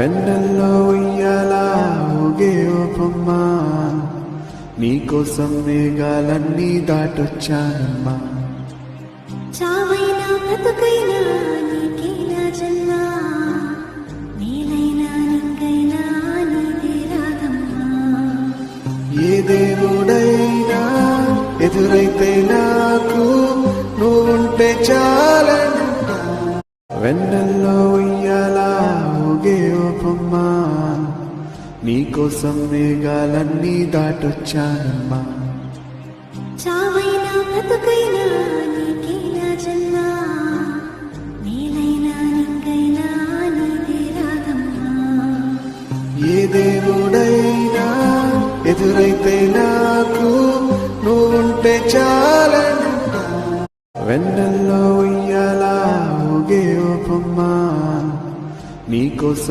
వెన్నెల్లో ఉయ్యాలా ఊగే ఓ బొమ్మ, నీకోసం మేఘాలన్నీ దాటొచ్చానమ్మా. చావైనా బ్రతుకైనా నీకేనా జన్మ, నీలైనా నింగైనా నీదే రాగమ్మా. ఏ దేవుడైనా ఎదురైతే నాకు నువ్వుంటే చాలంట. వెన్నెల్లో ఉయ్యాలా ఊగే ఓ బొమ్మ, నీకోసం మేఘాలన్నీ దాటొచ్చానమ్మా. చావైనా బ్రతుకైనా నీకేనా జన్మ, నీలైనా నింగైనా నీదే రాగమ్మా. ఏ దేవుడైనా ఎదురైతే నాకు నువ్వుంటే చాలంట. వెన్నెల్లో ఉయ్యాలా ఊగే ఓ బొమ్మ, నీకోసం